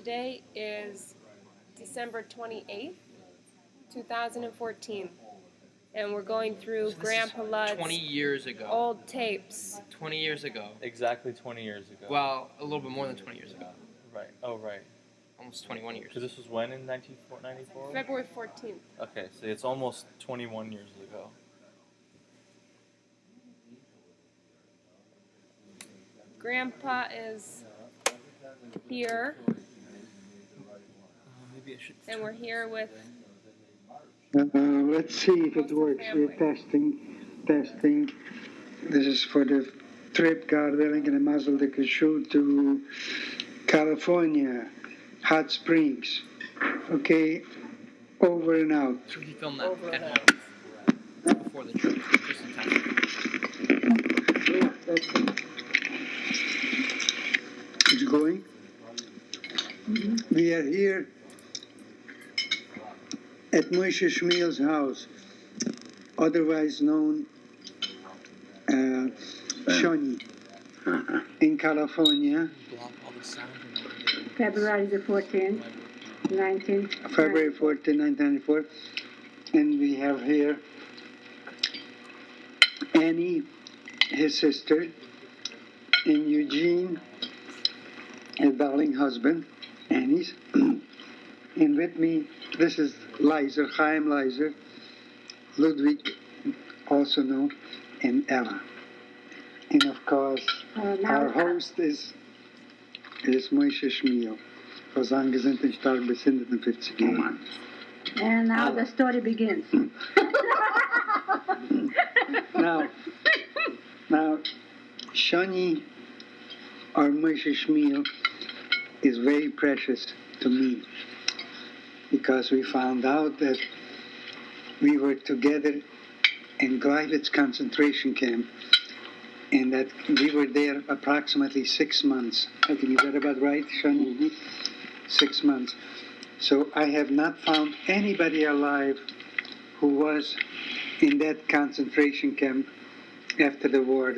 Today is December 28th, 2014, and we're going through Grandpa Ludd's 20 years ago. old tapes. 20 years ago. Exactly 20 years ago. Well, a little bit more than 20 years ago. Right. Oh, right. Almost 21 years. So this was when in 1994? February 14th. Okay, so it's almost 21 years ago. Grandpa is here, Maybe I should. and we're here with Let's see if it works. We're testing. This is for the trip, God willing, in a muzzle they could shoot to California, Hot Springs. Okay, over and out. So he filmed that at home before the trip, just in time. Yeah, that's it. It's going. We are here at Moishe Shmuel's house, otherwise known Shawnee, in California. Block all the sound. February the 14th, 19... February 14, 1994. And we have here Annie, his sister, and Eugene, his darling husband, Annie's. And with me, this is Lizer, Chaim Lizer, Ludwig, also known, and Ella. And of course, our host is Moishe Shmuel. Verzang sind in stark besindeten 50 Jahren. And now the story begins. Now, Shani, or Moishe Shmuel, is very precious to me because we found out that we were together in Gleiwitz concentration camp and that we were there approximately 6 months. I think, is that about right, Shani? Mm-hmm. 6 months. So I have not found anybody alive who was in that concentration camp after the war.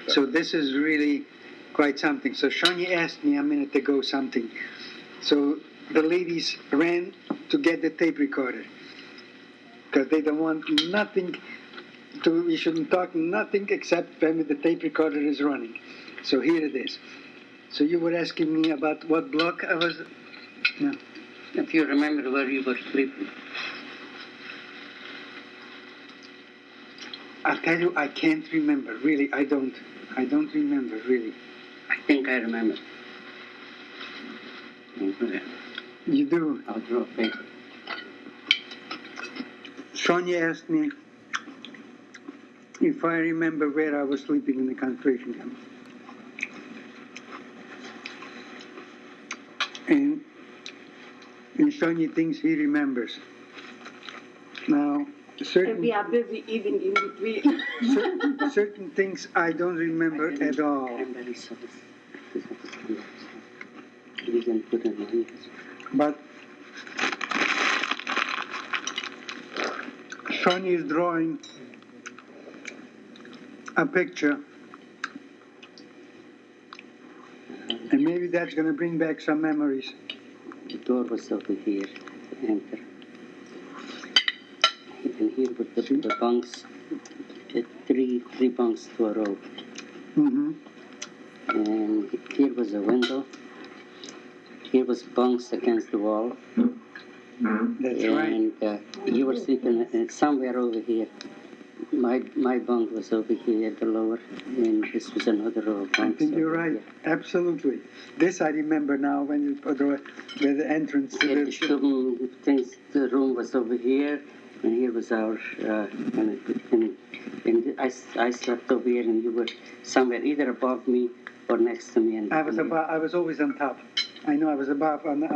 So this is really quite something. So Shani asked me a minute ago something. So the ladies ran to get the tape recorder because they don't want nothing. We shouldn't talk nothing except when the tape recorder is running. So here it is. So you were asking me about what block I was... No. If you remember where you were sleeping. I'll tell you, I can't remember. Really, I don't remember, really. I think I remember. You do? I'll draw a paper. Sonia asked me if I remember where I was sleeping in the concentration camp. And Sonia thinks he remembers. Now, We are busy eating in between. certain things I don't remember at all. I'm very sorry. We can put it on. But Sonia is drawing a picture. And maybe that's going to bring back some memories. The door was over here to enter. And here were the bunks, three bunks to a row. Mm-hmm. And here was a window. Here was bunks against the wall. That's right. And you were sleeping somewhere over here. My bunk was over here at the lower, and this was another row of I bunks. think you're right. Here. Absolutely. This I remember now when you put where the entrance to Yeah, the... the room was over here, and here was our, and I slept over here, and you were somewhere either above me or next to me. And I was always on top. I know I was above on the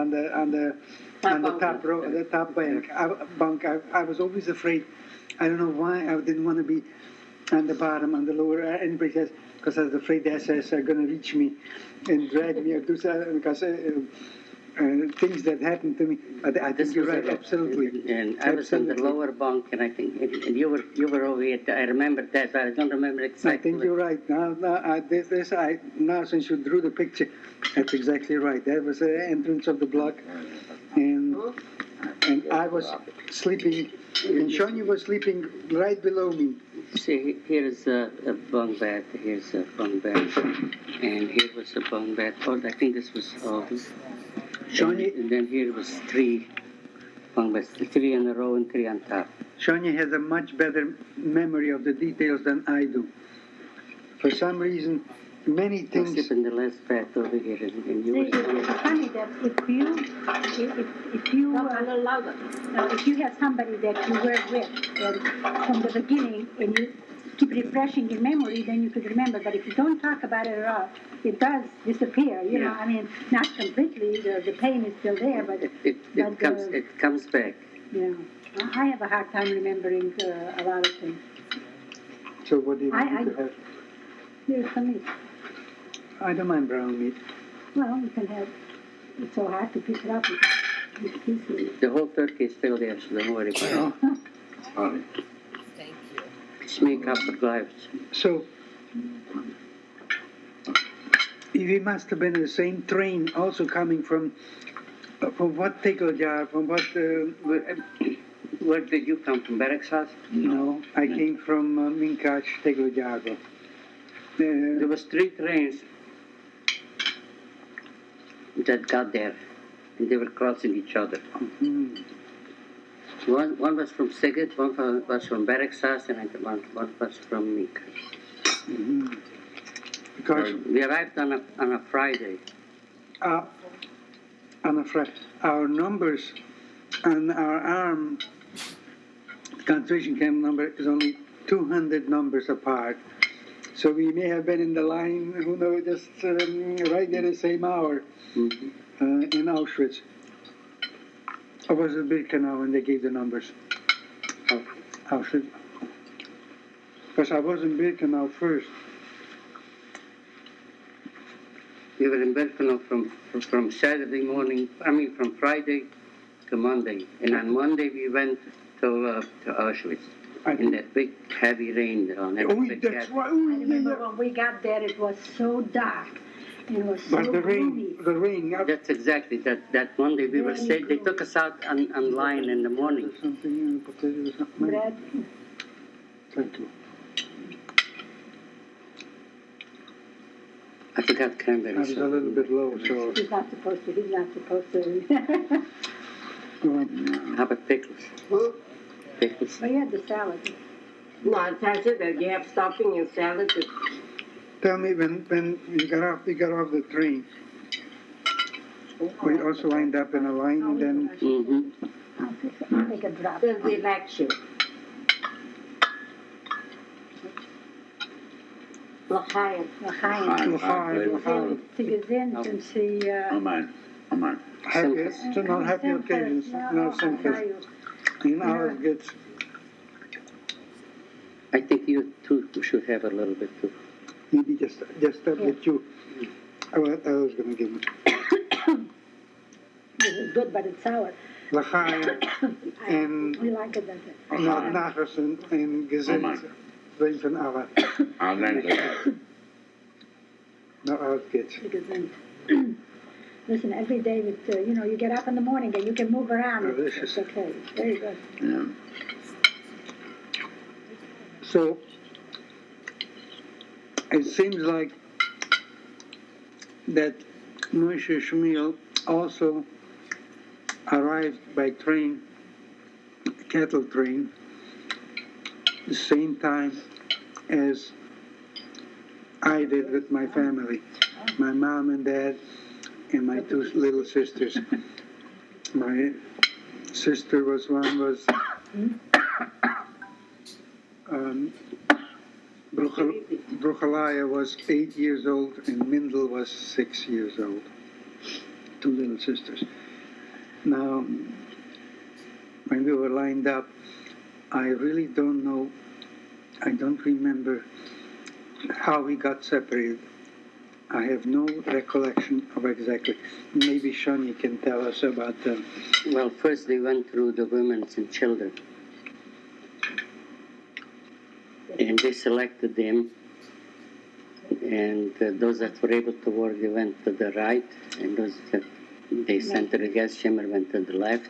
top row, the top bunk. I was always afraid. I don't know why I didn't want to be on the bottom, on the lower end, because I was afraid the SS are going to reach me and drag me or do something. Because things that happened to me. But I This think you're was right, absolutely. And I was in the Absolutely. lower bunk, and I think and you were over here. I remember that, but I don't remember exactly. I think you're right. Now since you drew the picture, that's exactly right. That was the entrance of the block, and I was sleeping, and Shani was sleeping right below me. See, here's a bunk bed. Here's a bunk bed, and here was a bunk bed. Oh, I think this was all. Shani, And then here was 3 bunk beds, 3 in a row and 3 on top. Shani has a much better memory of the details than I do. For some reason, many I things. sleep in the last bed over here, and you See, were. it's funny that if you have somebody that you were with and from the beginning and you keep refreshing your memory, then you could remember. But if you don't talk about it at all, it does disappear. You know, Yeah. I mean, not completely. The pain is still there, but It comes back. you know, I have a hard time remembering a lot of things. So what do you I- want to have? Here's some meat. I don't mind brown meat. Well, you can have. It's so hard to pick it up. It's easy. The whole turkey is still there, so don't worry about it. Oh. Thank you. It's me, couple lives. So, we must have been in the same train, also coming from what Tekeljar, from what? Where did you come from? Barracks house? No, I came from Minkac, Tekeljar. There was 3 trains that got there, and they were crossing each other. One was from Siget, one was from Barracks house, and one was from Mika. Because We arrived on a Friday. I'm afraid our numbers on our arm concentration camp number is only 200 numbers apart. So we may have been in the line, who knows, just right at the same hour in Auschwitz. Or was it Birkenau when they gave the numbers? Auschwitz. Because I was in Birkenau first. We were in Birkenau from Saturday morning, from Friday to Monday. And on Monday we went to Auschwitz. In that big heavy rain there on every big That's why. I remember when we got there, it was so dark. It was so But the gloomy. rain. That's exactly that Monday we were staying. They took us out on line in the morning. Something, potatoes, something. Bread. Thank you. I forgot I cranberry was a sauce. little bit low, so. He's not supposed to. How about pickles? Pickles. But he had the salad. No, I said that you have stuffing and salad. Tell me when you got off the train. We also lined up in a line, and then Mm-hmm. I'll take a drop. Does relax you? L'chaim. L'chaim. To gesehen sind sie... happy, not happy occasions, no simchas. In ours gets, I think you too should have a little bit too. maybe just up with you. I was going to give him This is good, but it's sour. L'chaim and We like it that way. nachos and gezind. Wein van alle. No, ours gets. To gesehen. Listen, every day that, you get up in the morning and you can move around. Delicious. It's okay. It's very good. So, it seems like that Moishe Shmuel also arrived by train, cattle train, the same time as I did with my family, my mom and dad and my 2 little sisters. My sister was Bruchalaya was 8 years old and Mindel was 6 years old. 2 little sisters. Now, when we were lined up, I really don't know, I don't remember how we got separated. I have no recollection of exactly. Maybe Shani can tell us about the. Well, first they went through the women and children. And they selected them. And those that were able to work, they went to the right. And those that they sent to the gas chamber went to the left.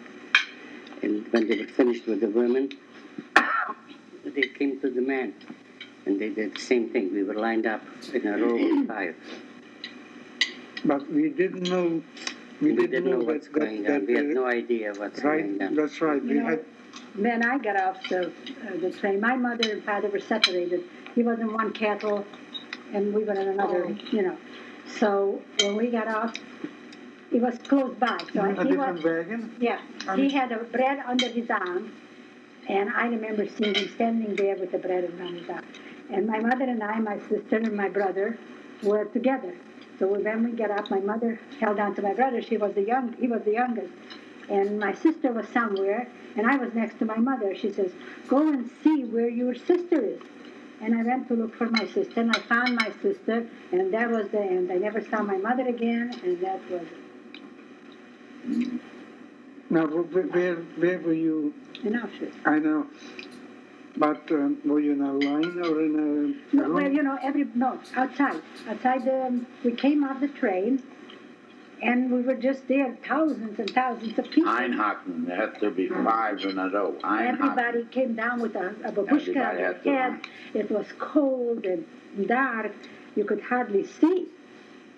And when they were finished with the women, they came to the men. And they did the same thing. We were lined up in a row of 5. But we didn't know. We didn't know what's going on. We had no idea what's going Right, on. that's right. You know, when I got off the train, my mother and father were separated. He was in one cattle, and we were in another, you know. So when we got off, it was close by. So a he different was, wagon? yeah, he had a bread under his arm, and I remember seeing him standing there with the bread under his arm. And my mother and I, my sister and my brother, were together. So when we got up, my mother held on to my brother. He was the youngest. And my sister was somewhere, and I was next to my mother. She says, "Go and see where your sister is." And I went to look for my sister, and I found my sister, and that was the end. I never saw my mother again, and that was it. Now, where were you? In Auschwitz. I know. But were you in a line or in a No, room? well, you know, outside. We came off the train, and we were just there, thousands and thousands of people. Einhaken, there had to be 5 in a row. Everybody came down with a babushka on their head. It was cold and dark. You could hardly see.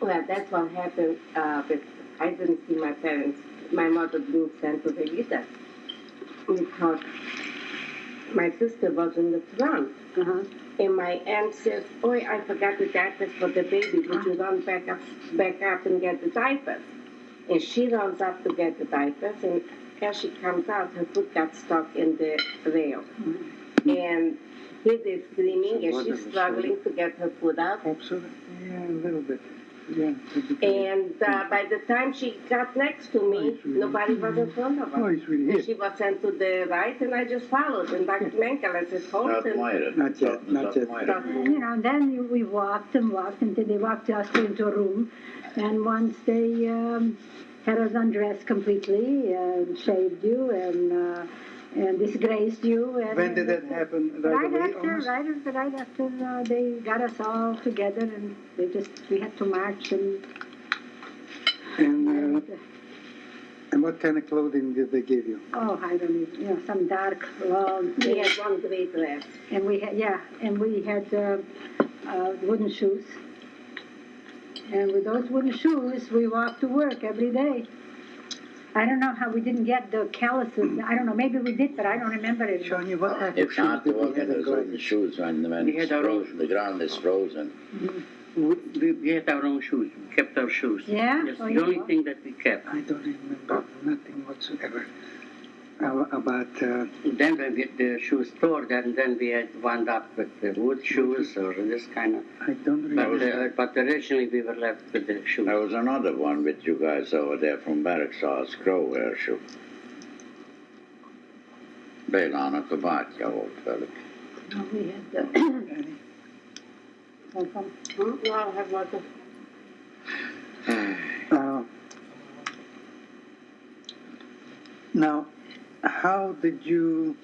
Well, that's what happened. But I didn't see my parents. My mother didn't send to the either. Because my sister was in the front. Uh-huh. And my aunt says, "Oh, I forgot the diapers for the baby. Would you run back up and get the diapers?" And she runs up to get the diapers, and as she comes out, her foot got stuck in the rail. And he is screaming, and she's struggling to get her foot out. Absolutely, yeah, a little bit. Yeah. And by the time she got next to me, nobody was in front of Oh, her. he's really And she was sent to the right, and I just followed. And Dr. Menkel said, "Hold Not him." Moira. Not yet, not yet. And, you know, and then we walked and walked until they walked us into a room. And once they had us undressed completely and shaved you and disgraced you. And, When did that happen? Right away, almost? Right after they got us all together, and we had to march and. And what kind of clothing did they give you? Oh, I don't even, you know, some dark, long. We had one gray dress. And we had wooden shoes. And with those wooden shoes, we walked to work every day. I don't know how we didn't get the calluses. I don't know, maybe we did, but I don't remember it. Shani, what type If of not, shoes the did we walking have in those wooden Gordon? shoes when it's frozen, the ground is frozen. We had our own shoes. We kept our shoes. Yeah? That's Oh, the yeah. only thing that we kept. I don't remember nothing whatsoever about. Then when we had the shoes stored, and then we had wound up with the wood shoes or this kind of. I don't remember. But originally we were left with the shoes. There was another one with you guys over there from Bergstad's Crow shoe. Bélának a bátyja volt velük. No, we had No, I have water. Now, how did you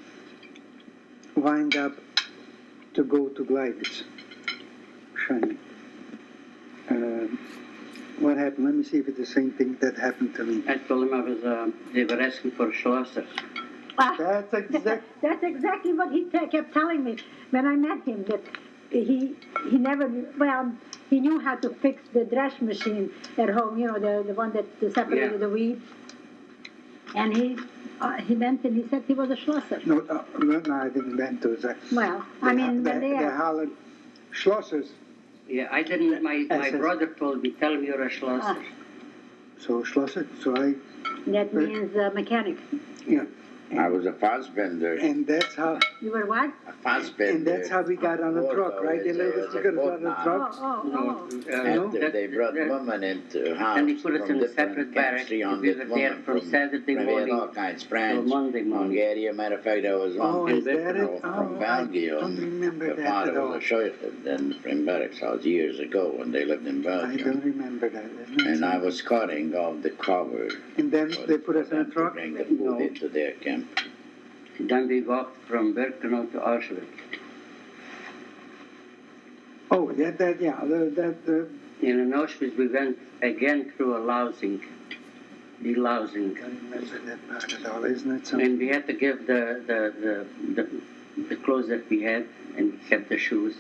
wind up to go to Gleiwitz, Shani? What happened? Let me see if it's the same thing that happened to me. I told him I was, they were asking for Schlosser. That's exactly what he kept telling me when I met him, that he never, well, he knew how to fix the thresh machine at home, you know, the one that separated the wheat. And he went and he said he was a Schlosser. No, I didn't mean to. Well, I mean, the when they are. Holland Schlossers. Yeah, I didn't, my brother told me, tell him you're a Schlosser. So Schlosser, so I. That means mechanic. Yeah. I was a Fassbender. And that's how, You were what? A Fassbender. and that's how we got on the truck, right? They let us get on the truck. Oh. After they brought women into house And they put us from in a different separate camps, barrack. 300 We were there women from Saturday we had morning all kinds, till France, Monday morning. Hungary. Matter of fact, I was Oh, one is that it? from Oh, I Belgium. don't remember My that father at all. was a sheriff then from Barracks House years ago when they lived in I Belgium. don't remember that. Isn't that And I something? was cutting off the cover. And then they put us in a to truck? bring the food No. into their camp. Then we walked from Birkenau to Auschwitz. Oh, that, And in Auschwitz we went again through a delousing. I don't remember that part at all. Isn't that something? And we had to give the clothes that we had, and we kept the shoes.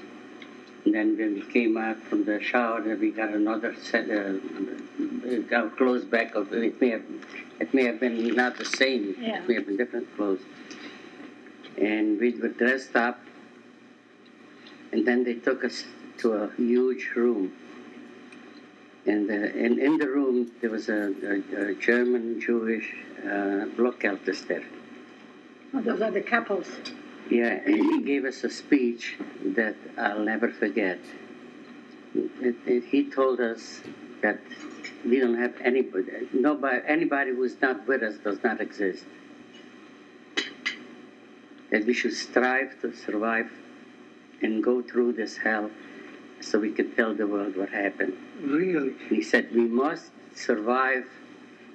And then when we came out from the shower, then we got another set. Our clothes back. It may have been not the same. Yeah. It may have been different clothes. And we were dressed up. And then they took us to a huge room. And in the room there was a German Jewish Blockhelters there. Oh, those are the couples. Yeah, and he gave us a speech that I'll never forget. He told us that we don't have anybody who's not with us does not exist. That we should strive to survive and go through this hell so we can tell the world what happened. Really? He said we must survive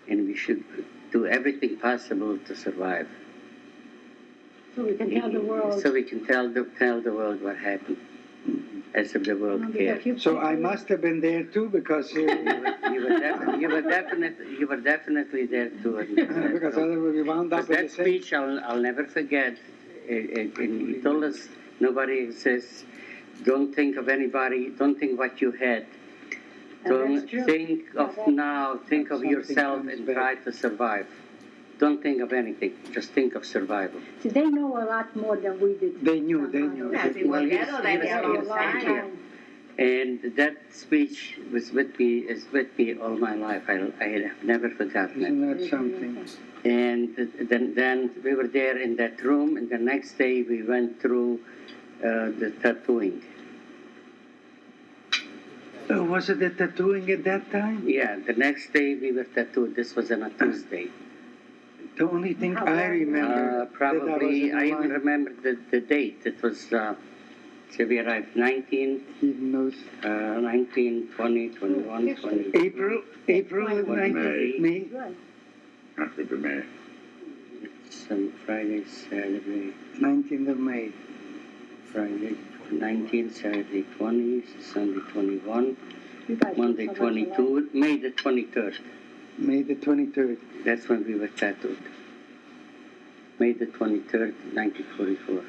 and we should do everything possible to survive. So we can tell the world. So we can tell the world what happened, as if the world cared. So I must have been there too because You were definitely there too. because otherwise we wound up But in that the same. speech I'll never forget. And he told us nobody exists. Don't think of anybody. Don't think what you had. And Don't that's true. think of now. Think of Something yourself comes and back. try to survive. Don't think of anything. Just think of survival. See, they know a lot more than we did. They knew. Well, he was- And that speech was with me, is with me all my life. I have never forgotten it. Isn't that something? And then we were there in that room, and the next day we went through the tattooing. Was it the tattooing at that time? Yeah, the next day we were tattooed. This was on a Tuesday. The only thing I remember. Probably, I even remember. remember the date. It was, so we arrived 19, Even those 19, 20, 21, 20. April of 19, May. After the May. Some Friday, Saturday, 19th of May. Friday 19, Saturday 20, Sunday 21, You guys Monday look so much alike. 22, May the 23rd. May the 23rd. That's when we were tattooed. May the 23rd, 1944.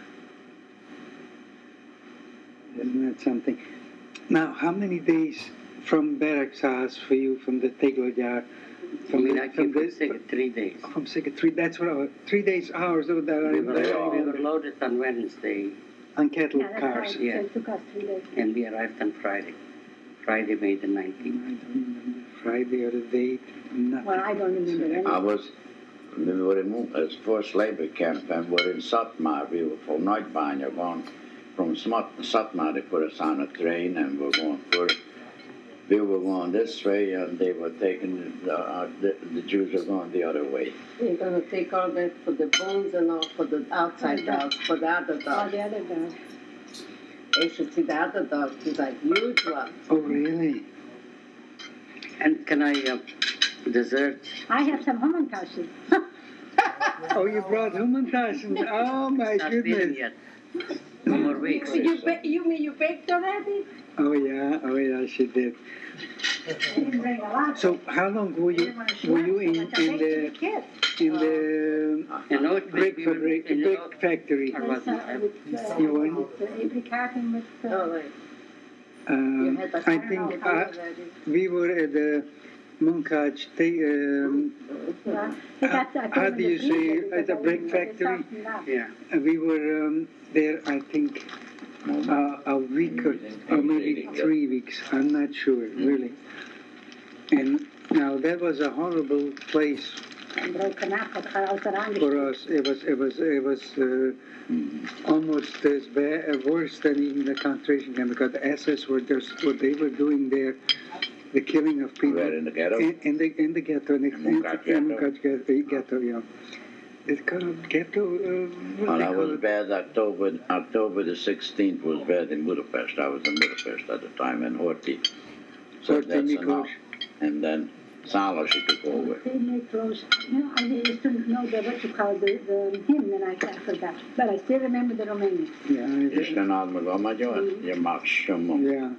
Isn't that something? Now, how many days from barracks house for you from the Tegeljar? I came from Sick 3 days. From Sick 3. That's what I was. 3 days hours of that. We were loaded on Wednesday, on cattle Yeah, that's cars. right. Yeah. So it took us 3 days. and we arrived on Friday. Friday, May the 19th. I don't remember Friday or the date. Nothing. Well, I don't remember I anything. was, we were in a forced labor camp and we were in Satmar. We were from Neubanya going from Satmar. They put us on a train and we were going this way and they were taking, the Jews were going the other way. You're gonna take all that for the bones and all for the outside dogs, for the other All dogs. the other guys. You should see the other dogs, it's like huge ones. Oh, really? And can I dessert? I have some Hummentashen. Oh, you brought Hummentaschen. Oh, my Not feeling goodness. yet. No more weeks. You mean you baked already? Oh, yeah, she did. I didn't bring a lot. So, how long were you in the kids. You know, it brick we were- fabric, you know- brick factory? I wasn't. You went? Every carton with. Oh, right. You had the I think we were at the Munkaj. How do you say, at the brick factory? Yeah. We were there, I think, a week or maybe 3 weeks. I'm not sure, really. And now that was a horrible place broken up, wat gaat als er aan For us, it was almost as bad, worse than even the concentration camp, because the SS were just what they were doing there, the killing of people. Where, in the ghetto? In the ghetto, ghetto, yeah. It's called ghetto. Well, that was bad. October the 16th was bad in Budapest. I was in Budapest at the time, in Horthy. So Horthy, that's Miklos. enough. And then Salos she took over. They make those, I used to know what you call the hymn, and I forgot. But I still remember the Romanian. Isten áld meg a magyar, je maximum. Yeah.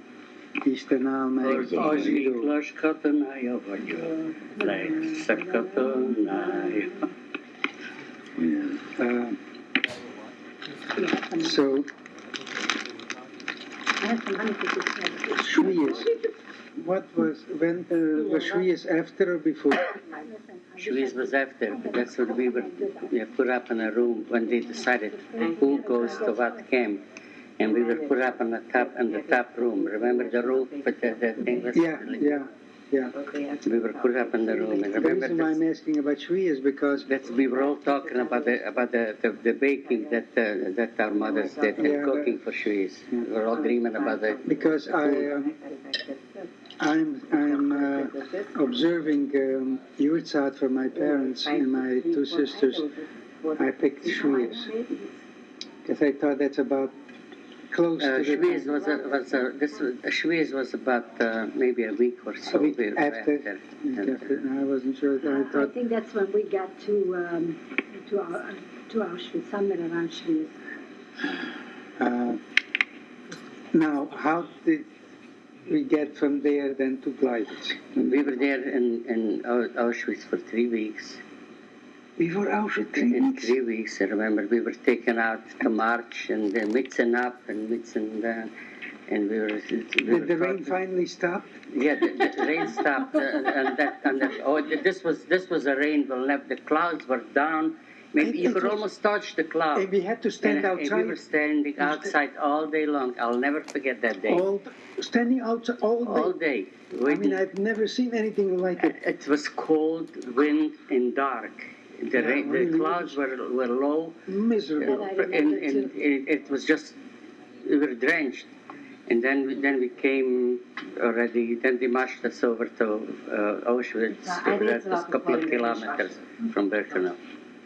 Isten áll meg az idő. Miklós katonája vagyok, legszebb katonája. So, I have some honey cookies. Shviyas. What was, when was Shviyas after or before? Shviz was after. That's what we were put up in a room when they decided who goes to what camp. And we were put up in the top room. Remember the roof with the thing? Yeah. We were put up in the room. And The remember reason why I'm asking about Shvi is because we were all talking about the baking that our mothers did and Yeah. cooking for Shviz. We were all dreaming about it. because I'm observing Yurtzat for my parents and my two sisters. I picked Shvias because I thought that's about close to the Shviz Shviz was about maybe a week or so. A week we were after. I wasn't sure. I I thought think that's when we got to Auschwitz, somewhere around Auschwitz. now how did we get from there then to Gleiwitz? We were there in Auschwitz for 3 weeks. We were Auschwitz 3 In weeks. 3 weeks, I remember we were taken out to march and mixing up and mixing down. And we were Did the rain finally stop? Yeah, the rain stopped, this was a rain. The clouds were down. Maybe you could almost touch the clouds. And we had to stand And we outside. were standing outside all day long. I'll never forget that day. Standing outside all day. All day. I mean, I've never seen anything like it. It was cold, wind, and dark. The really clouds were low. Miserable. And it was just, we were drenched. And then we came already, then they marched us over to Auschwitz. That was a couple of kilometers from Birkenau.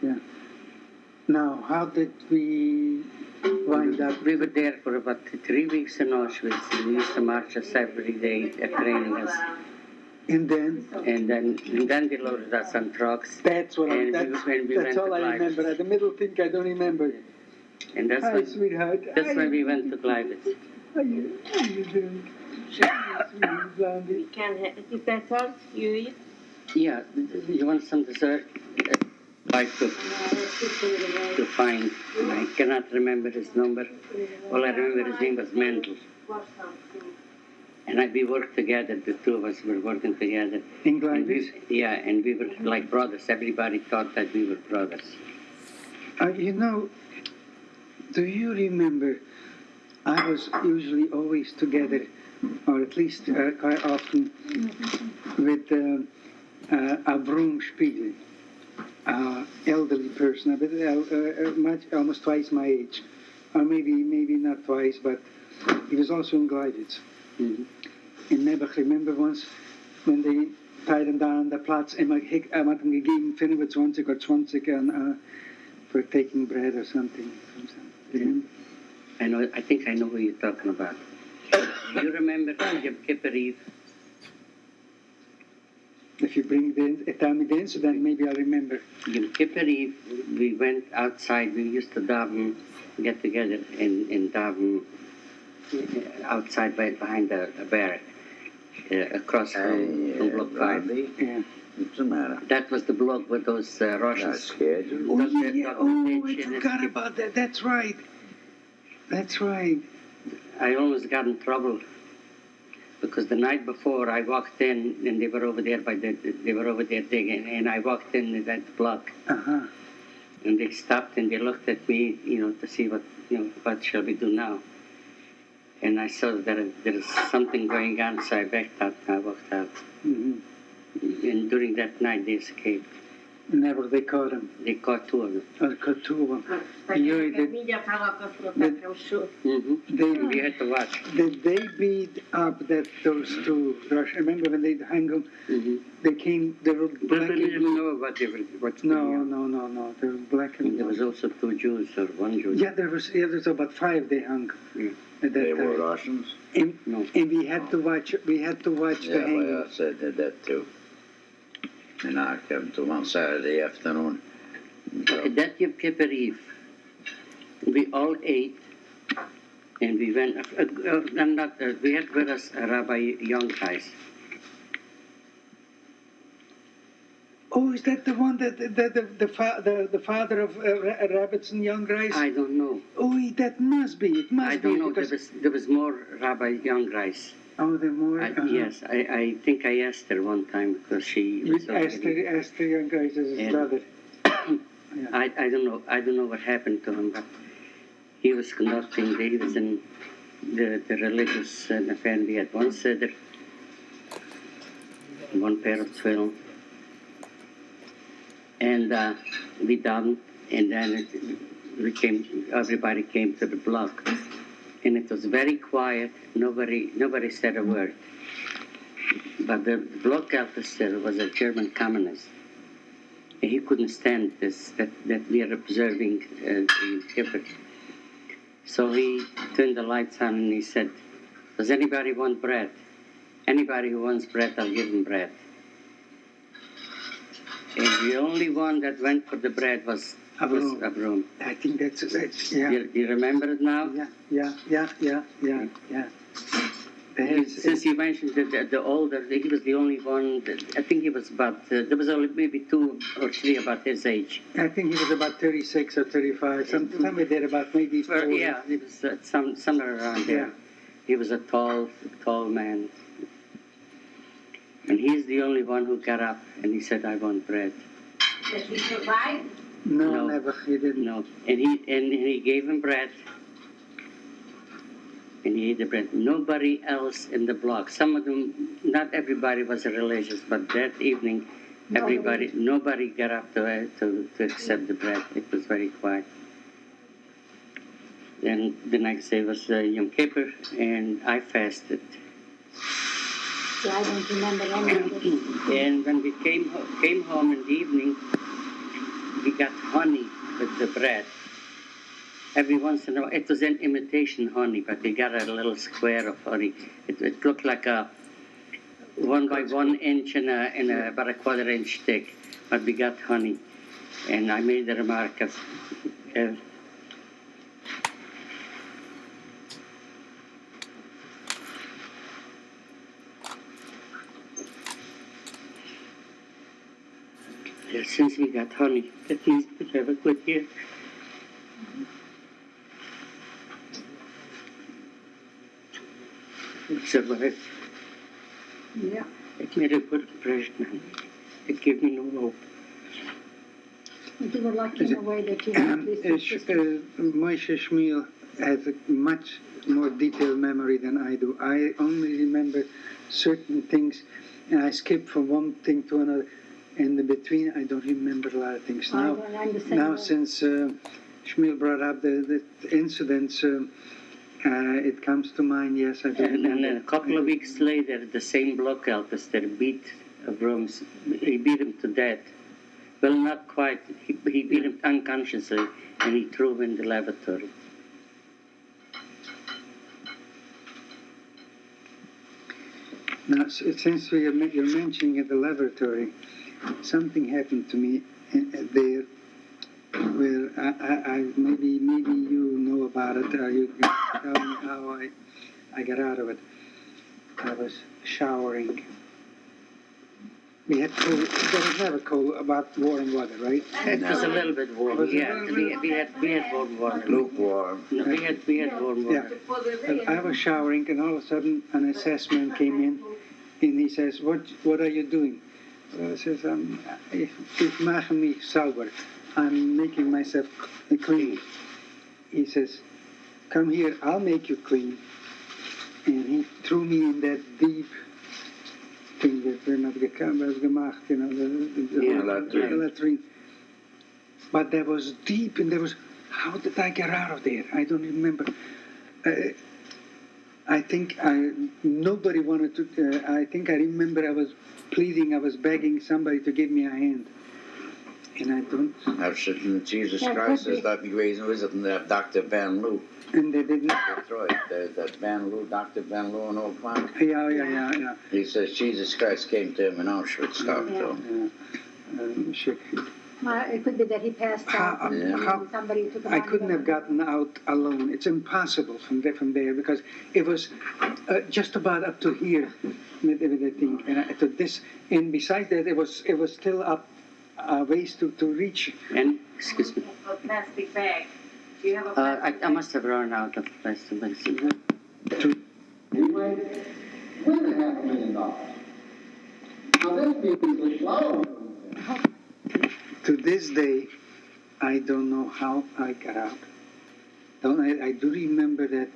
Yeah. Now, how did we wind up? We were there for about 3 weeks in Auschwitz. They used to march us every day, training us. And then? And then they loaded us on trucks. That's what And that's we went all to I Gleiwitz. remember. The middle thing I don't remember. And that's Hi, sweetheart. that's when we went to Gleiwitz. How you doing? Sweetie Blondie. Is that all you eat? Yeah, you want some dessert? Like to find. I cannot remember his number. All I remember his name was Mendel. And we worked together. The two of us were working together. In And Gleiwitz? and we were like brothers. Everybody thought that we were brothers. You know, do you remember? I was usually always together, or at least quite often, with Avrum Spiegel, elderly person, a bit, almost twice my age, or maybe not twice, but he was also in Gleiwitz. Mm-hmm. In Nebuch, remember once when they tied him down on the Platz, and I had him gegeben 25 or 20 for taking bread or something. Remember? I think I know who you're talking about. You remember Yom Kippur Eve? If you tell me the incident, maybe I'll remember. Yom Kippur Eve, we went outside. We used to daven, get together and daven outside behind the barrack, across from Block 5. Yeah. What's the matter? That was the block with those Not Russians. scared. Oh, yeah. Oh, I forgot about that. That's right. That's right. I almost got in trouble because the night before I walked in and they were over there digging, and I walked in that block. Uh-huh. And they stopped and they looked at me, to see what shall we do now. And I saw that there is something going on, so I backed out. I walked out. Mm-hmm. And during that night, they escaped. Never, they caught him. They caught two of them. Or caught two of them. Mm-hmm. We had to watch. Did they beat up those two Russians? Remember when they hung them? Mm-hmm. They were But black we and didn't know what they were. What No. They were black and There was also two Jews or one Jew. Yeah, there was about 5 they hung Yeah. at that They time. were Russians. And, No. and we had to watch the Yeah, hanging. well, I said that too. And I came to one Saturday afternoon. Okay, that Yom Kippur Eve, we all ate, and we went. We had with us Rabbi Young guys. Oh, is that the one that the father of rabbits and young rice? I don't know. Oh, that must be. It must I be don't know. because There was more Rabbi Young guys. oh, the more. Yes, I think I asked her one time because she was You asked the young guys as his And- brother. I don't know. I don't know what happened to him, but he was conducting. He was in the religious affair. We had one seder, one pair of tefillin, and we done. And then everybody came to the block, and it was very quiet. Nobody said a word. But the block officer was a German communist. He couldn't stand this, that we are observing the Kippur. So he turned the lights on and he said, does anybody want bread? Anybody who wants bread, I'll give him bread. And the only one that went for the bread was Avram. I think that's yeah. Do you remember it now? Yeah. Since you mentioned the older, he was the only one. I think he was about. There was only maybe 2 or 3 about his age. I think he was about 36 or 35, somewhere there, about maybe 40. Yeah, he was somewhere around there. Yeah. He was a tall man, and he's the only one who got up and he said, "I want bread." Did he survive? No, never. He didn't. No, and he gave him bread. And he ate the bread. Nobody else in the block. Some of them, not everybody was religious, but that evening, nobody got up to accept the bread. It was very quiet. Then the next day was Yom Kippur, and I fasted. So I don't remember any of it. And when we came home in the evening, we got honey with the bread. Every once in a while, it was an imitation honey, but we got a little square of honey. It looked like a 1 by 1 inch and about a 1/4 inch thick, but we got honey. And I made the remark of, since we got honey, that means we have a good year. Survived. Yeah. It made a good impression. It gave me no hope. You were lucky in a way that you had this system. Moishe Shmuel has a much more detailed memory than I do. I only remember certain things, and I skip from one thing to another. And in between, I don't remember a lot of things. Now, since Shmuel brought up the incidents, it comes to mind, yes, I do. And then a couple of weeks later, the same block officer beat Abrams. He beat him to death. Well, not quite. He beat him unconsciously, and he threw him in the lavatory. Now, since you're mentioning the lavatory, something happened to me there where I maybe you know about it, or you can tell me how I got out of it. I was showering. We had cold, there was never cold about warm water, right? It was a little bit warm. Was it Yeah, we had warm water. Lukewarm. No, we had warm water. Yeah. And I was showering, and all of a sudden an assessment came in, and he says, "What are you doing?" I says, "Ich mache mich sauber. I'm making myself clean." He says, "Come here, I'll make you clean." And he threw me in that deep thing that was gemacht, you know, Yeah, the latrine. But there was deep, and there was, how did I get out of there? I don't remember. I think nobody wanted to, I think I remember I was pleading, I was begging somebody to give me a hand. And I don't. Absolutely, Jesus Christ is that reason was it Dr. Van Loo. And they didn't. Detroit, that Van Loo, Dr. Van Loo in Old Farm. Yeah. He says Jesus Christ came to him in Auschwitz, stopped him. Shit. It could be that he passed out and somebody took him I out. couldn't have gotten out alone. It's impossible from there because it was just about up to here with the thing, and to this. And besides that, it was still up ways to reach. And, excuse me, Plastic bag. Do you have a I must have run out of plastic bags. We made $2.5 million. Now this means the flower. To this day, I don't know how I got out. I do remember that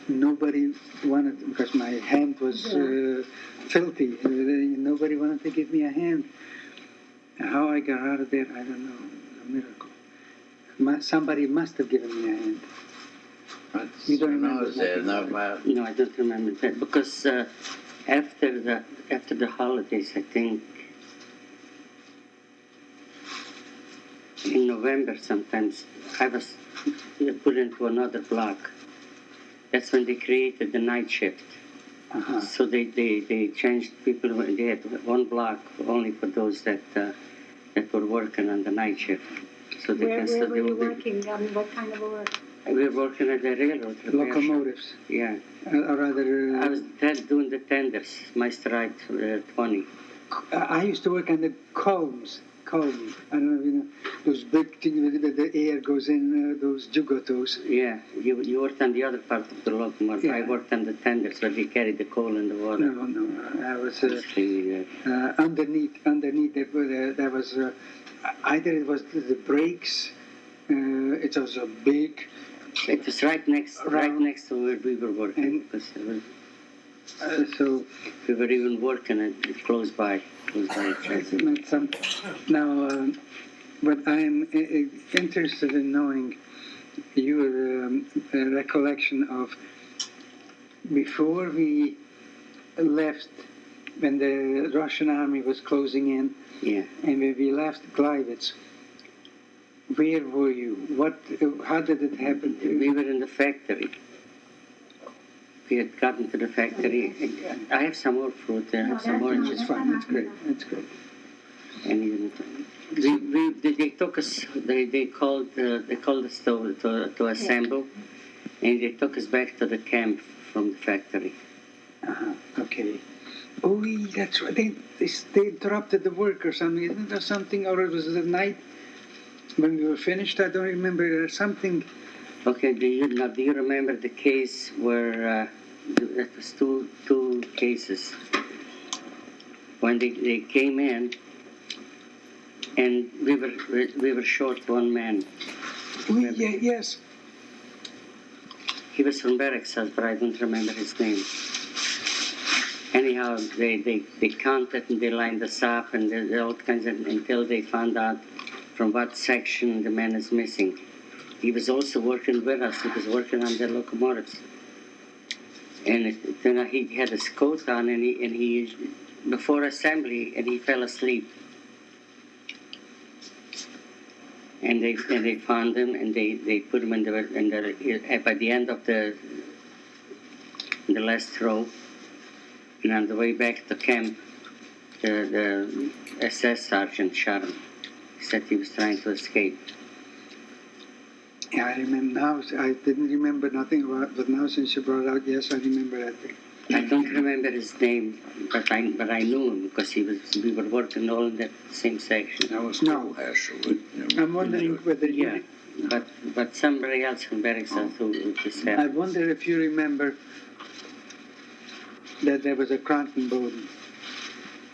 nobody wanted, because my hand was filthy. Nobody wanted to give me a hand. How I got out of there, I don't know. It was a miracle. Somebody must have given me a hand. You don't remember that? No, I don't remember that because after the holidays, I think in November sometimes, I was put into another block. That's when they created the night shift. Uh-huh. So they changed people. They had one block only for those that were working on the night shift. So they Where can were you working? What kind of work? We were working at the railroad repair shop. Locomotives. Yeah. Or rather... I was doing the tenders, my strike 20. I used to work on the combs. I don't know if you know, those big things that the air goes in, those jugotos. Yeah, you worked on the other part of the locomotive. Yeah. I worked on the tenders where they carry the coal in the water. No, I was Actually, underneath. There was either it was the brakes. It was a big. it was right next to where we were working. And- Because it was, So we were even working at close by. Now, what I am interested in knowing your recollection of before we left, when the Russian army was closing in, Yeah. and when we left Gleiwitz, where were you? How did it happen? We were in the factory. We had gotten to the factory. I have some more fruit there. I have some oranges. That's fine. That's great. And they took us. They called us to assemble, and they took us back to the camp from the factory. Okay. Oh, that's right. They interrupted the work or something. Isn't there something? Or it was the night when we were finished? I don't remember. There's something. Okay. Do you remember the case where it was two cases when they came in? And we were short one man. Oh, yeah, yes. He was from Barracks, but I don't remember his name. Anyhow, they counted and they lined us up and all kinds of, until they found out from what section the man is missing. He was also working with us. He was working on the locomotives. And then he had his coat on and he before assembly and he fell asleep. And they found him and they put him by the end of the last row. And on the way back to camp, the SS sergeant shot him. He said he was trying to escape. Yeah, I remember now. I didn't remember nothing about it, but now since you brought it out, yes, I remember that thing. I don't remember his name, but I knew him because we were working all in that same section. That was No. I'm wondering whether Yeah, but somebody else from Barracks who this I happened. wonder if you remember that there was a Krankenboden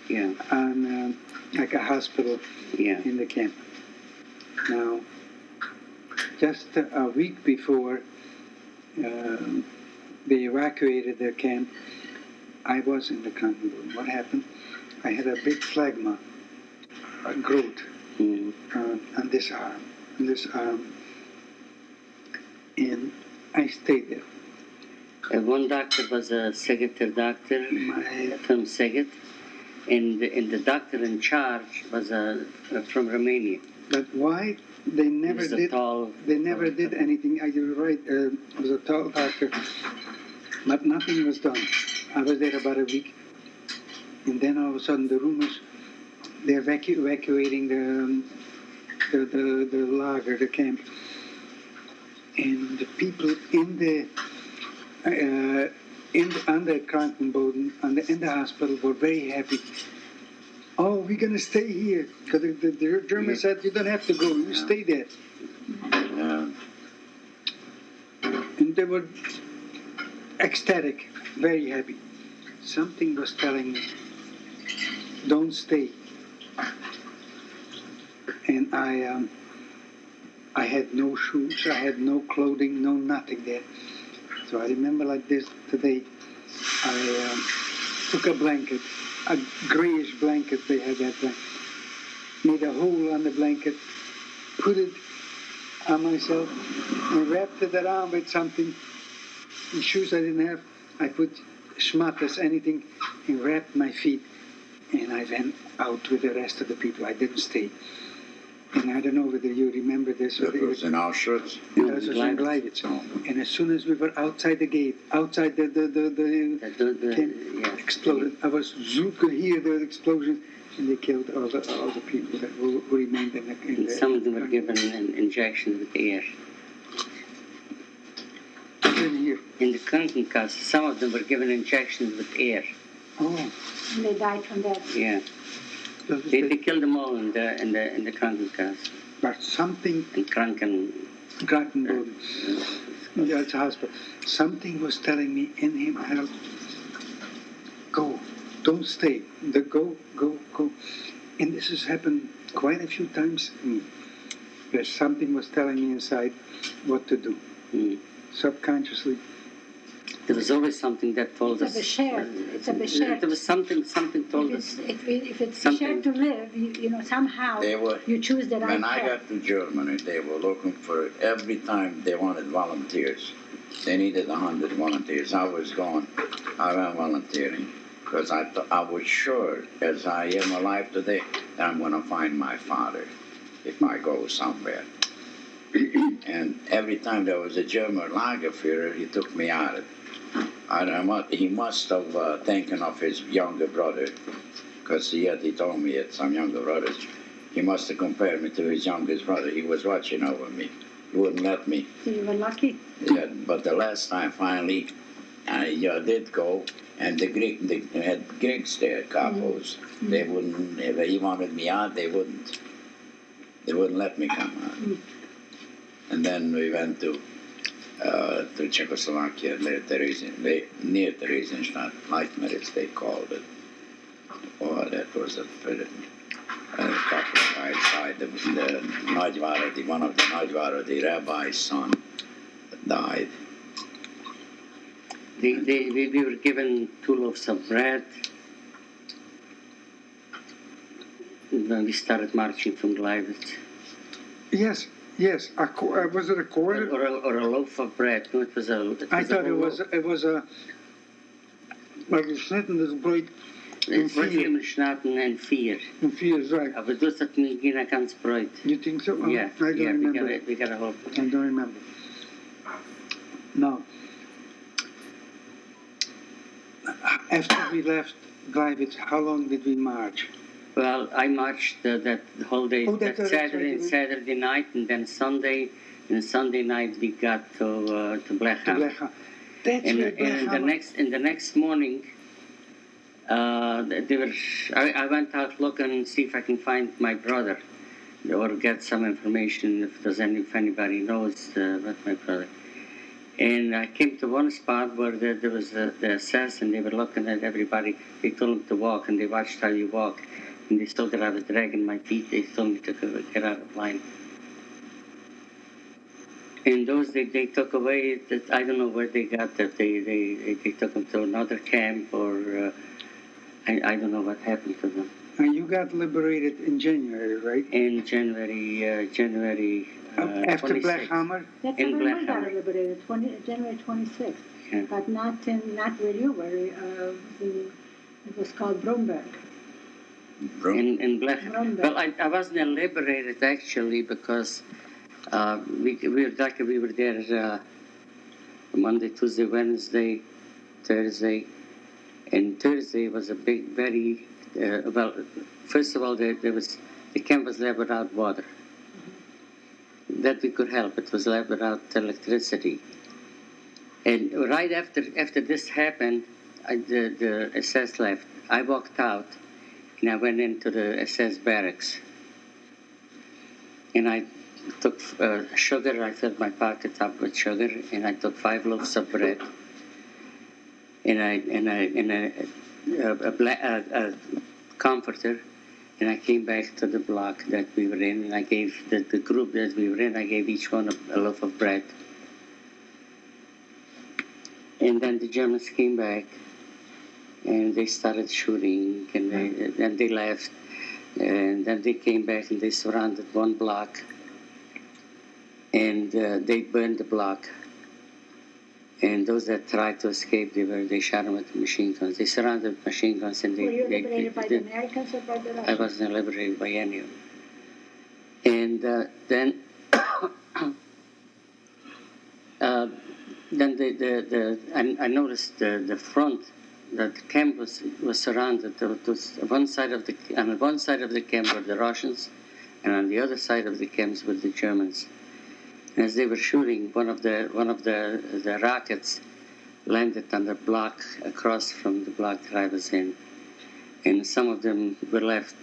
Yeah, on like a hospital yeah. in the camp. Now, just a week before they evacuated their camp, I was in the Krankenboden. What happened? I had a big phlegma, a growth on this arm, and I stayed there. One doctor was a Segeter doctor from Seget, and the doctor in charge was from Romania. But why they never He was a did? tall- They never did anything. You're right. It was a tall doctor, but nothing was done. I was there about a week, and then all of a sudden the rumors they're evacuating the lager, the camp, and the people in the on the Krankenboden, in the hospital, were very happy. Oh, we're gonna stay here because the Germans said you don't have to go, you stay there. Yeah. And they were ecstatic, very happy. Something was telling me, don't stay. And I had no shoes, I had no clothing, no nothing there. So I remember like this today, I took a blanket, a grayish blanket they had that time, made a hole on the blanket, put it on myself, and wrapped it around with something. The shoes I didn't have, I put schmatters, anything, and wrapped my feet. And I went out with the rest of the people. I didn't stay. And I don't know whether you remember this. That was in Auschwitz. That was in Gleiwitz. And as soon as we were outside the gate, outside the camp, exploded. I was could hear the explosion, and they killed all the people that who remained in the. Some of them were given an injection with air. I didn't hear. In the Krankenkasse, some of them were given injections with air. Oh. And they died from that. Yeah. They killed them all in the Krankenkasse. But something. In Krankenboden. Yeah, it's a hospital. Something was telling me in him, help. Go. Don't stay. Go. And this has happened quite a few times to me. There's something was telling me inside what to do. Subconsciously. There was always something that told us. It's a beshert. There was something told us. If it's Something. beshert to live, you know, somehow you choose the right When I path. got to Germany, they were looking for, every time they wanted volunteers. They needed 100 volunteers. I went volunteering because I was sure, as I am alive today, that I'm going to find my father if I go somewhere. And every time there was a German Lagerführer, he took me out. He must have thinking of his younger brother, because he told me he had some younger brothers. He must have compared me to his youngest brother. He was watching over me. He wouldn't let me. So you were lucky. Yeah, but the last time, finally, I did go, and they had Greeks there, capos. They wouldn't. If he wanted me out, they wouldn't. They wouldn't let me come out. And then we went to Czechoslovakia, near Theresienstadt, Leitmeritz, they called it. Oh, that was a couple of outside. The Nagyváradi, one of the Nagyváradi rabbi's son died. We were given 2 loaves of bread when we started marching from Gleiwitz. Yes. Was it a quarter? Or a loaf of bread. No, it was a. I thought it was a. Maar gesnitten is brood in vier. Geschnitten in 4. In vier, right. Aber du hast nicht ein ganz Brot. You think so? Oh, Yeah, I don't remember. we got a whole. I don't remember. Now, after we left Gleiwitz, how long did we march? Well, I marched that whole day, that's Saturday night, and then Sunday. And Sunday night we got to Blechham. That's where Blechham. In the next morning, I went out looking and see if I can find my brother, or get some information if anybody knows about my brother. And I came to one spot where there was the assassin. They were looking at everybody. They told him to walk, and they watched how you walk. And they saw that I was dragging my feet. They told me to get out of line. In those they took away, I don't know where they got that. They took them to another camp, or I don't know what happened to them. And you got liberated in January, right? In January After 26th. Black Hammer? That's In when we got Blackhammer. liberated, January 26th. Yeah. But not where you were. It was called Bromberg. In Black. Bromberg. Well, I wasn't liberated actually because we were there Monday, Tuesday, Wednesday, Thursday, and Thursday was a big, very well. First of all, the camp was left without water. That we could help. It was left without electricity. And right after this happened, the SS left. I walked out, and I went into the SS barracks. And I took sugar. I filled my pocket up with sugar, and I took 5 loaves of bread, and a comforter. And I came back to the block that we were in, and I gave the group that we were in, I gave each one a loaf of bread. And then the Germans came back, and they started shooting, and they left. And then they came back, and they surrounded one block, and they burned the block. And those that tried to escape, they shot them with machine guns. They surrounded with machine guns, and Were you liberated by the Americans or by the Russians? I wasn't liberated by any of them. And then I noticed the front, that the camp was surrounded. There was on one side of the camp were the Russians, and on the other side of the camps were the Germans. And as they were shooting, one of the rockets landed on the block across from the block that I was in, and some of them were left,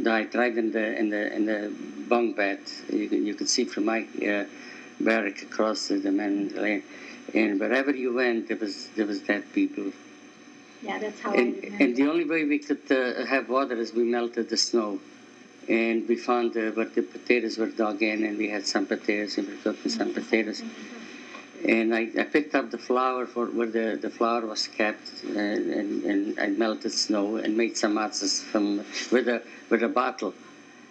died right in the bunk bed. You could see from my barrack across the men lane, and wherever you went, there was dead people. Yeah, that's how I And remember. the only way we could have water is we melted the snow. And we found where the potatoes were dug in, and we had some potatoes, and we were cooking some potatoes. And I picked up the flour for where the flour was kept, and I melted snow and made some matzahs with a bottle.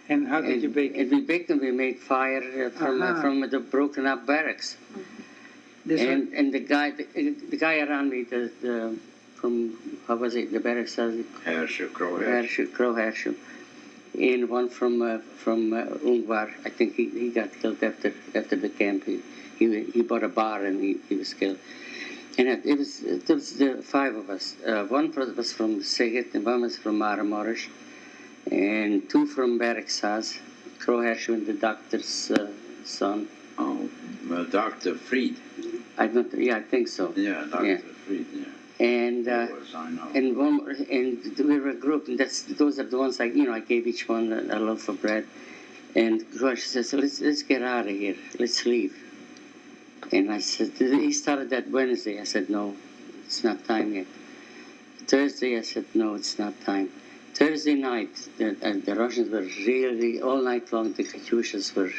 And how did you bake it? And we baked them. We made fire from the broken up barracks. And the guy around me, from how was it? The barracks, Crow Herschel. And one from Ungvar, I think he got killed after the camp. He bought a bar and he was killed. And it was the 5 of us. One was from Sigit, and one was from Maramorish, and 2 from Beriksaz, Crow Herschel and the doctor's son. Oh, well, Dr. Fried. I think so. Yeah, Dr. Fried, yeah. And Yes, I know. and we were a group, and those are the ones I gave each one a loaf of bread. And Grosh says, let's get out of here, let's leave. And I said, he started that Wednesday. I said, no, it's not time yet. Thursday, I said, no, it's not time. Thursday night, the Russians were really all night long. The Katyushas were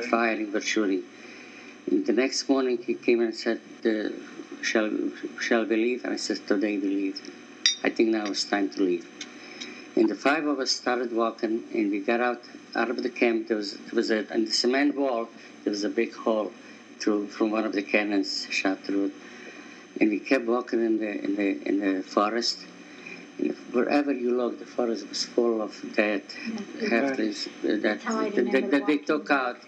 firing, were shooting. And the next morning, he came and said, shall we leave? And I said, today we leave. I think now it's time to leave. And the 5 of us started walking, and we got out of the camp. There was on the cement wall, there was a big hole from one of the cannons shot through it. And we kept walking in the forest. And wherever you looked, the forest was full of dead halflings that they took out.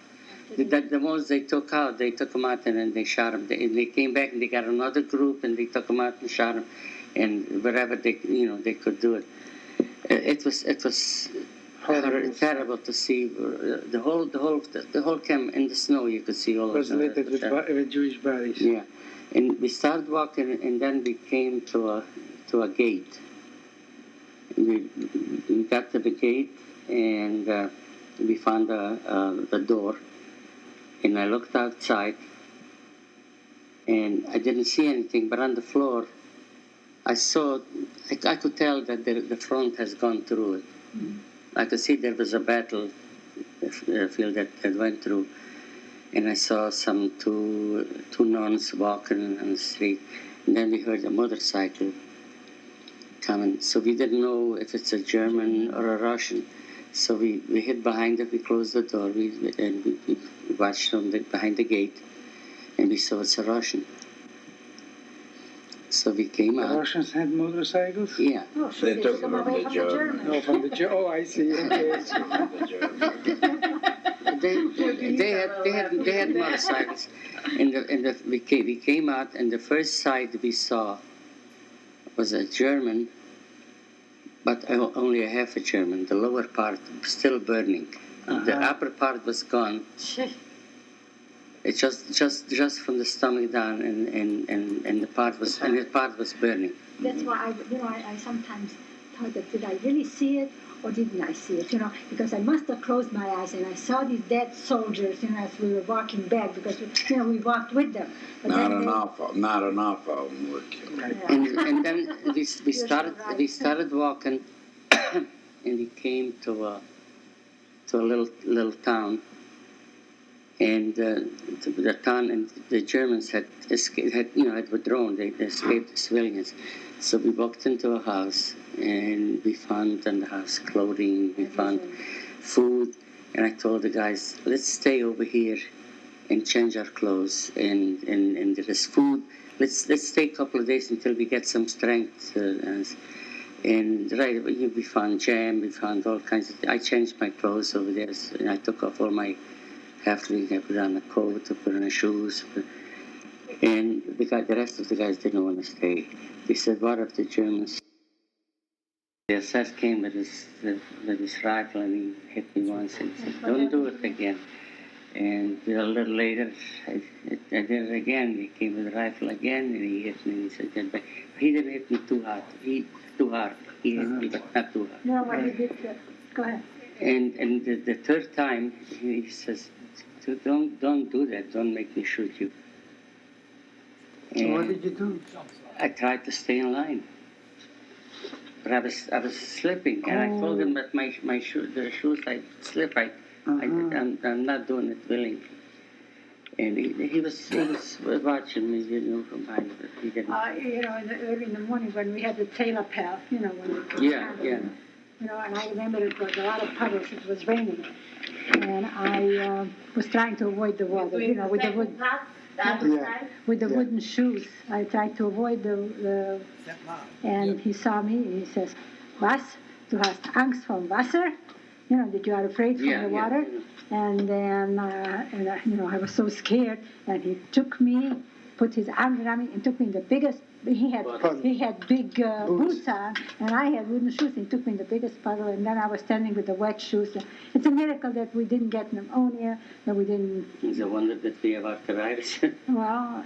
The ones they took out, they took them out and they shot them. And they came back and they got another group and they took them out and shot them. And wherever they could do it. It was terrible to see the whole camp in the snow. You could see all of it. Was littered with Jewish bodies. Yeah, and we started walking, and then we came to a gate. We got to the gate, and we found the door. And I looked outside, and I didn't see anything. But on the floor, I could tell that the front has gone through it. Mm-hmm. I could see there was a battlefield that went through. and I saw two nuns walking on the street, and then we heard a motorcycle coming. So we didn't know if it's a German or a Russian. So we hid behind it, we closed the door, we watched from behind the gate, and we saw it's a Russian. So we came The out. Russians had motorcycles? Yeah. Oh, sure, They they took took them from away the from the Germans. Germans. No, from the oh, I see. Okay. They had motorcycles, and we came out, and the first sight we saw was a German, but only a half a German. The lower part was still burning. The upper part was gone. It's just from the stomach down, and the part was burning. That's why I sometimes thought that did I really see it or didn't I see it? Because I must have closed my eyes and I saw these dead soldiers. As we were walking back because we walked with them. But Not then enough of them were killed. And then we started walking, and we came to a little town. And the town and the Germans had withdrawn. They escaped the civilians. So we walked into a house, and we found in the house clothing. We found food, and I told the guys, "Let's stay over here and change our clothes. And there is food. Let's stay a couple of days until we get some strength." And we found jam. We found all kinds of. I changed my clothes over there, and I took off all my. After I put on a coat, I put on shoes, and the rest of the guys didn't want to stay. They said, "What if the Germans?" The SS came with his rifle and he hit me once and said, "Don't do it again." And a little later, I did it again. He came with the rifle again and he hit me. And he said, "Get back." He didn't hit me too hard. He hit me, but not too hard. No, what he did. Go ahead. And the third time, he says, Don't do that. Don't make me shoot you." And What did you do? I tried to stay in line, but I was slipping, and I told him that the shoes I slip. I'm not doing it willingly. And he was watching me, from behind, but he didn't. Early in the morning when we had the tailor path, when we Yeah. And I remember it was a lot of puddles. It was raining, and I was trying to avoid the water. With the wood. With the wooden shoes, I tried to avoid the. And he saw me. And he says, "Was? Du hast Angst vom Wasser? That you are afraid from the water." Yeah. And then, I was so scared, and he took me, put his arms around me, and took me in the biggest. He had big boots on, and I had wooden shoes. He took me in the biggest puddle, and then I was standing with the wet shoes. It's a miracle that we didn't get pneumonia, that we didn't. It's a wonder that we have arthritis. Well,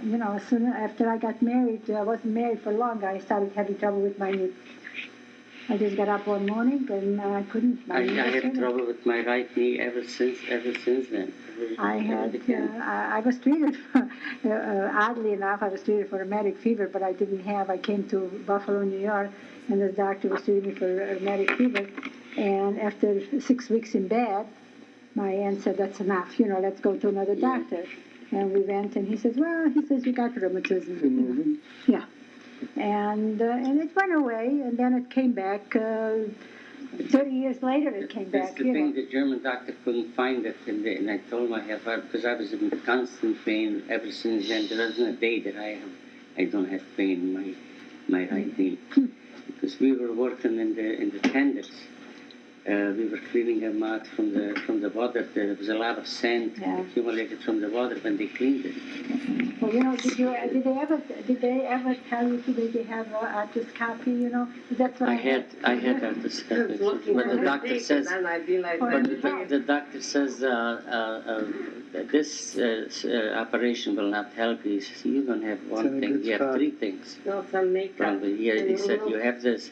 soon after I got married, I wasn't married for long. I started having trouble with my knee. I just got up one morning and I couldn't. I have trouble with my right knee ever since then. I was treated, oddly enough, I was treated for rheumatic fever, but I came to Buffalo, New York, and the doctor was treating me for rheumatic fever. And after 6 weeks in bed, my aunt said, "That's enough, let's go to another doctor." And we went, and he says, "You got rheumatism." Yeah. And it went away, and then it came back. 30 years later, it came back. That's the thing. The German doctor couldn't find it, and I told him because I was in constant pain ever since then. There wasn't a day that I don't have pain in my right knee, because we were working in the tenders. We were cleaning them out from the water. There was a lot of sand accumulated from the water when they cleaned it. Well, did they ever tell you did they have arthroscopy? That's what I had arthroscopy, but the doctor says. The doctor says this operation will not help you. He says, "You don't have one thing. You have three things." He said you have this,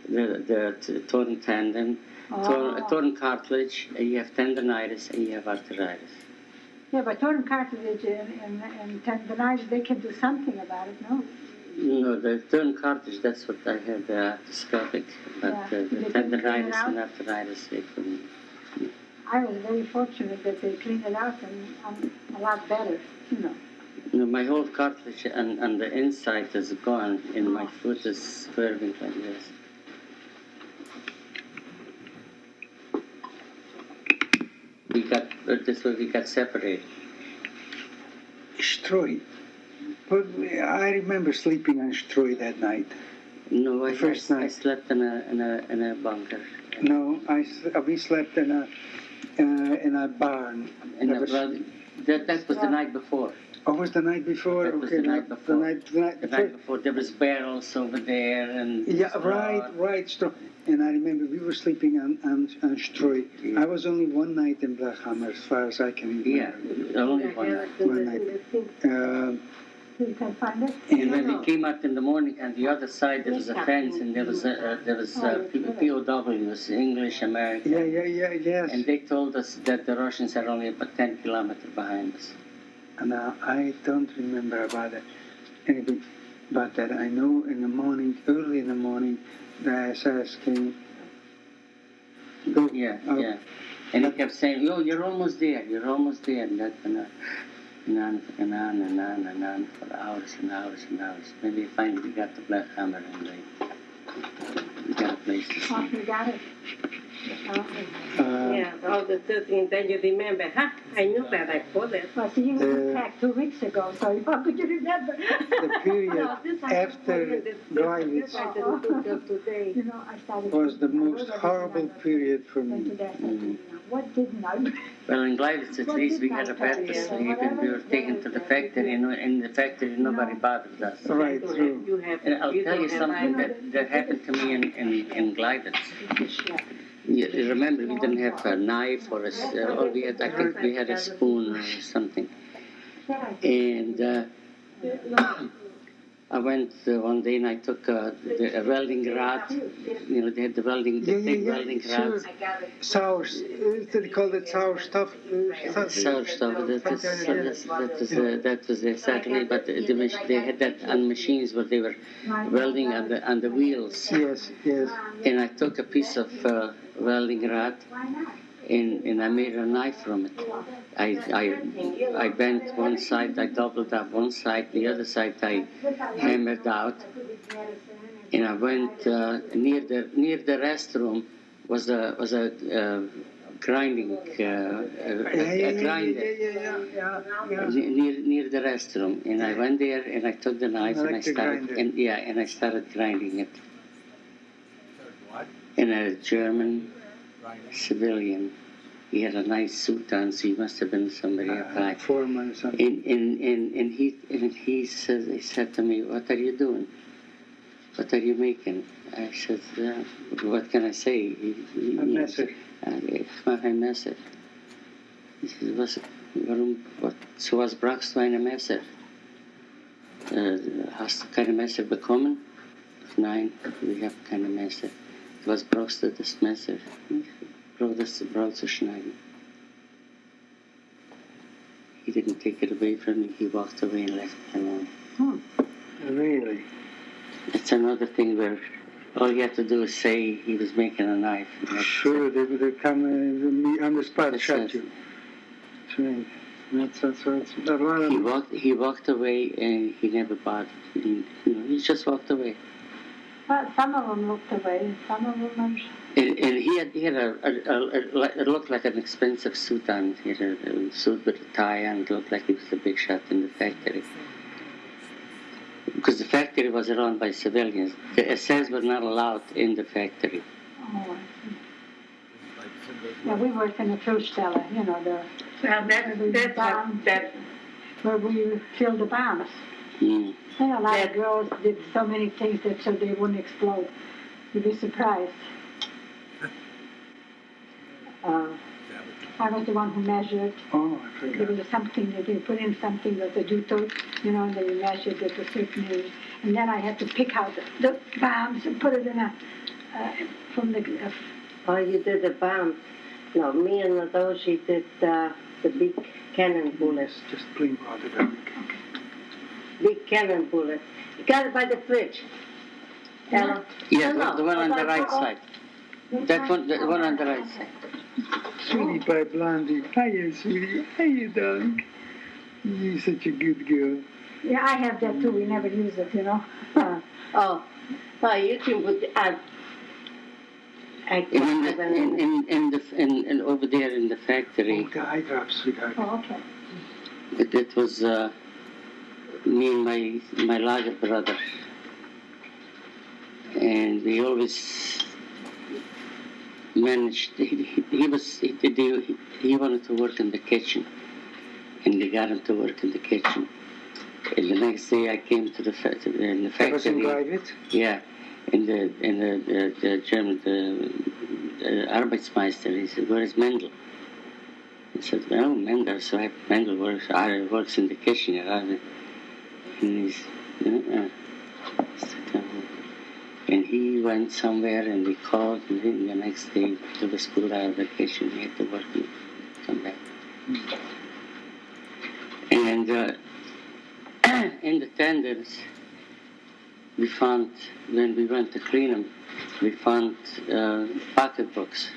the torn tendon. Torn cartilage, you have tendonitis, and you have arthritis. Yeah, but torn cartilage and tendonitis, they can do something about it, no? No, the torn cartilage, that's what I had arthroscopic, but the tendonitis and arthritis, they couldn't. I was very fortunate that they cleaned it out, and a lot better, you know. No, my whole cartilage and the inside is gone, and my foot is curving like this. This way we got separated. Stroy. But I remember sleeping on Stroy that night. No, I First night. slept in a bunker. No, we slept in a barn. In That a was- brother, that was the night before. Oh, was the night before? That was Okay, the night before. The night The night before, there was barrels over there and. Yeah, right, Stroy. And I remember we were sleeping on Stroy. Yeah. I was only one night in Blachhammer, as far as I can Yeah, remember. only one night. One night. You can find it. And when we came out in the morning, on the other side there was a fence, and there was POWs, English American. Yes. And they told us that the Russians are only about 10 kilometers behind us. Now, I don't remember anything about that. I know in the morning, early in the morning, the SS came. Go. Yeah, Oh. yeah. And he kept saying, "Yo, you're almost there. You're almost there." And that and on for hours and hours and hours. Maybe finally we got the Black Hammer and we got a place to Oh, sleep. you got it. Yeah, all the things that you remember. Huh? I knew that I put it. Well, see, you were back 2 weeks ago, so how could you remember? The period after Gleiwitz I didn't think of today. You know, I started. was the most horrible period for Went to me. that, what didn't I? Well, in Gleiwitz, at least we had a bed to sleep, and we were taken to the factory, and in the factory nobody bothered us. Right through. You have. And I'll tell you don't have something eyes. that happened to me in Gleiwitz. You remember, we didn't have a knife or all we had, I think we had a spoon or something. And I went one day and I took a welding rod. You know, they had the big welding rods. Sour, they called it sour stuff. Sour stuff. That was exactly. But they had that on machines where they were welding on the wheels. Yes. And I took a piece of welding rod and I made a knife from it. I bent one side, I doubled up one side, the other side I hammered out, and I went near the restroom was a grinding grinder near the restroom, and I went there and I took the knife and I started grinding it. And a German civilian. He had a nice suit on, so he must have been somebody high. Foreman or something. And he said to me, "What are you doing? What are you making?" I said, "What can I say?" A messer. Ich mache ein Messer. He said, was brauchst du ein Messer? Hast du keine Messer bekommen? Nein, wir haben keine Messer. Was brauchst du das Messer? Ich brauche das Brot zu schneiden. He didn't take it away from me. He walked away and left me alone. Really? It's another thing where all you have to do is say he was making a knife. Sure, they would come on the spot and That's shot it. you. That's right. It's a lot of... He walked away and he never bothered. He just walked away. Well, some of them looked away, some of them are... And he had it looked like an expensive suit on. He had a suit with a tie on. It looked like he was a big shot in the factory. Because the factory was run by civilians. The SS were not allowed in the factory. Oh, I see. Yeah, we worked in the fruit cellar, you know, where we filled the bombs. Mm. And a lot of girls did so many things that so they wouldn't explode. You'd be surprised. I was the one who measured. Oh, I There forgot. was something that they put in something with the juto, you know, and they measured it a certain age. And then I had to pick out the bombs and put it in from the... Oh, you did the bomb. No, me and Nadoshi did the big cannon bullets. Just plain water, darling. Big cannon bullet. You got it by the fridge. Ella? Yeah, No, the one on the right oh, side. That one, the one on the right side. Sweetie pie blondie. Hiya, sweetie. How you doing? You're such a good girl. Yeah, I have that too. We never use it, you know. Oh, you can put and over there in the factory. Oh, the eye drops, sweetheart. Oh, okay. It was me and my lager brother, and we always managed. He wanted to work in the kitchen, and they got him to work in the kitchen. And the next day, I came to the factory. That was in private? Yeah, in the German Arbeitsmeister. He said, "Where is Mendel?" I said, "Well, Mendel. So Mendel works in the kitchen." And he's, and he went somewhere, and we called, and then the next day he was pulled out of the kitchen. He had to work and come back. And in the tenders, we found, when we went to clean them, we found pocketbooks,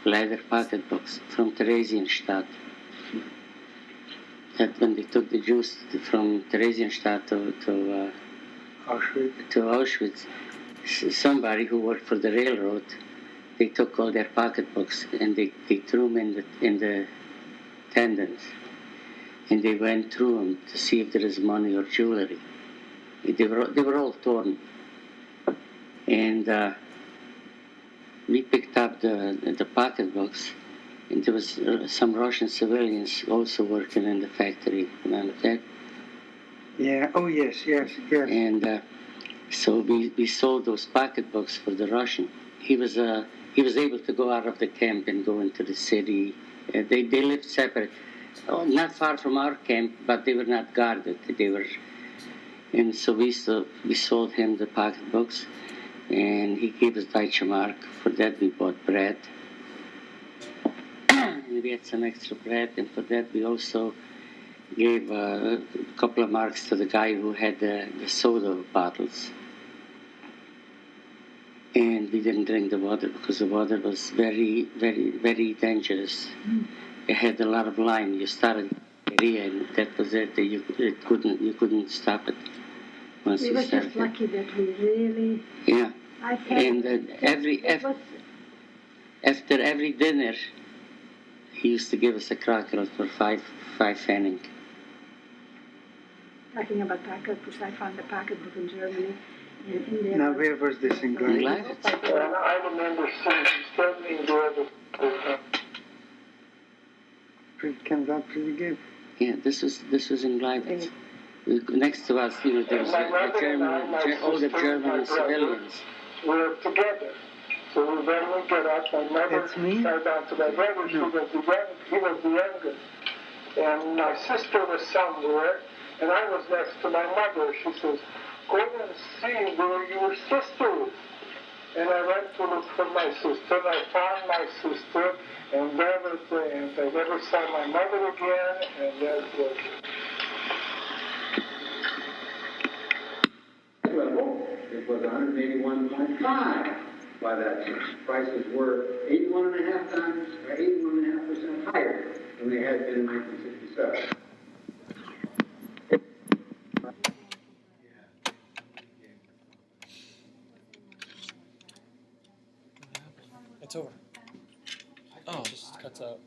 leather pocketbooks from Theresienstadt. That when they took the Jews from Theresienstadt to Auschwitz, somebody who worked for the railroad, they took all their pocketbooks and they threw them in the tendons. And they went through them to see if there is money or jewelry. They were all torn. And we picked up the pocketbooks, and there was some Russian civilians also working in the factory. Remember that? Yeah. Oh yes. And so we sold those pocketbooks for the Russian. He was able to go out of the camp and go into the city. They lived separate. Not far from our camp, but they were not guarded. And so we sold him the pocketbooks, and he gave us Deutsche Mark. For that we bought bread. And we had some extra bread, and for that we also gave a couple of marks to the guy who had the soda bottles. And we didn't drink the water because the water was very, very, very dangerous. It had a lot of lime. You started diarrhea, and that was it. You couldn't stop it. Once We you were started. just lucky that we really. Yeah. And after every dinner, he used to give us a cracker for five pfennig. Talking about pocketbooks, I found a pocketbook in Germany. And in there Now, where was this in Gleititz? And I remember standing there It comes out pretty good. Yeah, this was in Gleititz. Next to us, there was all the German civilians. We were together. So when we got up, my mother sat down to my brother. He was the youngest. And my sister was somewhere, and I was next to my mother. She says, "Go and see where your sister is." And I went to look for my sister. I found my sister, and that was the end. I never saw my mother again, and that was it. It was 181.5 by that time. Prices were 81.5% higher than they had been in 1967. It's over. Oh, it just cuts out.